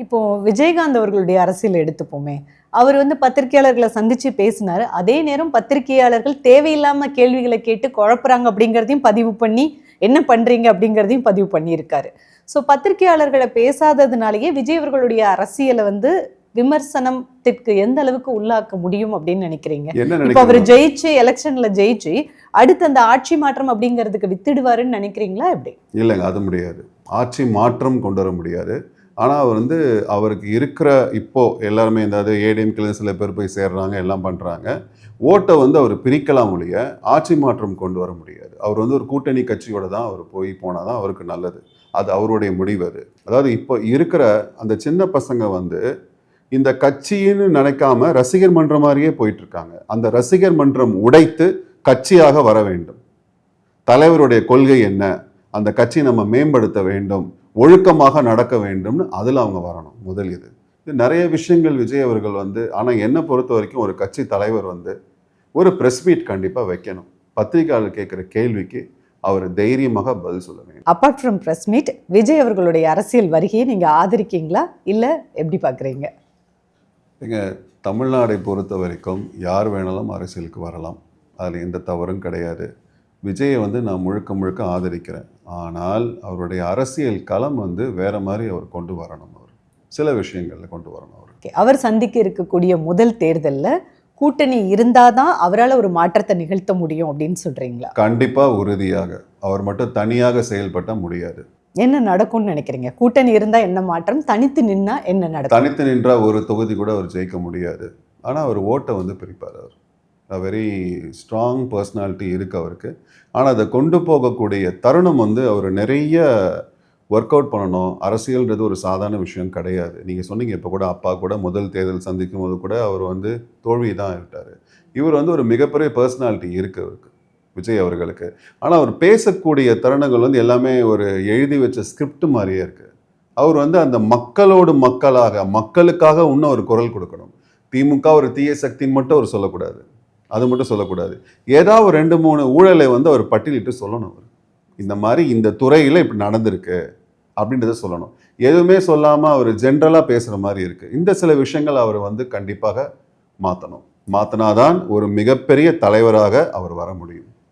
இப்போ விஜயகாந்த் அவர்களுடைய அரசியல் எடுத்துப்போமே, அவர் பத்திரிகையாளர்களை சந்திச்சு பேசினாரு. அதே நேரம் பத்திரிகையாளர்கள் தேவையில்லாம கேள்விகளை கேட்டு குழப்புறாங்க அப்படிங்கிறதையும் பதிவு பண்ணி, என்ன பண்றீங்க அப்படிங்கிறதையும் பதிவு பண்ணியிருக்காரு. ஸோ பத்திரிகையாளர்களை பேசாததுனாலேயே விஜய் அவர்களுடைய அரசியலை விமர்சனத்திற்கு எந்த அளவுக்கு உள்ளாக்க முடியும் அப்படின்னு நினைக்கிறீங்க? இப்ப அவர் ஜெயிச்சு எலெக்ஷன்ல ஜெயிச்சு அடுத்து அந்த ஆட்சி மாற்றம் அப்படிங்கிறதுக்கு வித்துடுவாருன்னு நினைக்கிறீங்களா? எப்படி? இல்லைங்க, அது முடியாது. ஆட்சி மாற்றம் கொண்டு வர முடியாது. ஆனால் அவர் அவருக்கு இருக்கிற இப்போது எல்லாருமே இந்த ஏடிஎம்கேல சில பேர் போய் சேர்றாங்க, எல்லாம் பண்ணுறாங்க. ஓட்டை அவர் பிரிக்கலாம் ஒழிய ஆட்சி மாற்றம் கொண்டு வர முடியாது. அவர் ஒரு கூட்டணி கட்சியோட தான் அவர் போனால் தான் அவருக்கு நல்லது. அது அவருடைய முடிவு. அது அதாவது இப்போ இருக்கிற அந்த சின்ன பசங்க இந்த கட்சின்னு நினைக்காம ரசிகர் மன்றம் மாதிரியே போயிட்டு இருக்காங்க. அந்த ரசிகர் மன்றம் உடைத்து கட்சியாக வர வேண்டும். தலைவருடைய கொள்கை என்ன, அந்த கட்சியை நம்ம மேம்படுத்த வேண்டும், ஒழுக்கமாக நடக்க வேண்டும்னு அதில் அவங்க வரணும். முதல் இது நிறைய விஷயங்கள் விஜய் அவர்கள் ஆனால் என்னை பொறுத்த வரைக்கும் ஒரு கட்சி தலைவர் ஒரு ப்ரெஸ் மீட் கண்டிப்பாக வைக்கணும். பத்திரிகையாளர் கேட்குற கேள்விக்கு அவர் தைரியமாக பதில் சொல்ல வேண்டும். Apart from press meet, Vijay அவர்களுடைய அரசியல் வருகையை நீங்கள் ஆதரிக்கீங்களா இல்லை எப்படி பார்க்குறீங்க? தமிழ்நாடை பொறுத்த வரைக்கும் யார் வேணாலும் அரசியலுக்கு வரலாம், அதில் எந்த தவறும் கிடையாது. விஜயை நான் முழுக்க ஆதரிக்கிறேன். ஆனால் அவருடைய அரசியல் களம் வேற மாதிரி அவர் கொண்டு வரணும். அவர் சில விஷயங்களில் கொண்டு வரணும். அவர் சந்திக்க இருக்கக்கூடிய முதல் தேர்தலில் கூட்டணி இருந்தாதான் அவரால் ஒரு மாற்றத்தை நிகழ்த்த முடியும் அப்படின்னு சொல்றீங்களா? கண்டிப்பாக, உறுதியாக. அவர் மட்டும் தனியாக செயல்பட்ட முடியாது. என்ன நடக்கும்னு நினைக்கிறீங்க? கூட்டணி இருந்தா என்ன மாற்றம், தனித்து நின்னா என்ன நடக்கும்? தனித்து நின்றா ஒரு தொகுதி கூட அவர் ஜெயிக்க முடியாது. ஆனால் அவர் ஓட்டை பிரிப்பார். அவர் வெரி ஸ்ட்ராங் பர்சனாலிட்டி இருக்கு அவருக்கு. ஆனால் அதை கொண்டு போகக்கூடிய தருணம் அவர் நிறைய ஒர்க் அவுட் பண்ணணும். அரசியல்ன்றது ஒரு சாதாரண விஷயம் கிடையாது. நீங்கள் சொன்னீங்க, இப்போ கூட அப்பா கூட முதல் தேர்தல் சந்திக்கும் போது கூட அவர் தோல்வி தான் இருக்கார். இவர் ஒரு மிகப்பெரிய பர்சனாலிட்டி இருக்குது அவருக்கு, விஜய் அவர்களுக்கு. ஆனால் அவர் பேசக்கூடிய தருணங்கள் எல்லாமே ஒரு எழுதி வச்ச ஸ்கிரிப்ட் மாதிரியே இருக்குது. அவர் அந்த மக்களோடு மக்களாக, மக்களுக்காக இன்னும் ஒரு குரல் கொடுக்கணும். திமுக ஒரு தீய சக்தின்னு மட்டும் அவர் சொல்லக்கூடாது, அது மட்டும் சொல்லக்கூடாது. ஏதாவது ஒரு 2-3 ஊழலை அவர் பட்டியலிட்டு சொல்லணும். அவர் இந்த மாதிரி இந்த துறையில் இப்படி நடந்திருக்கு அப்படின்றத சொல்லணும். எதுவுமே சொல்லாமல் அவர் ஜென்ரலாக பேசுகிற மாதிரி இருக்குது. இந்த சில விஷயங்கள் அவர் கண்டிப்பாக மாற்றணும். மாற்றினாதான் ஒரு மிகப்பெரிய தலைவராக அவர் வர முடியும்.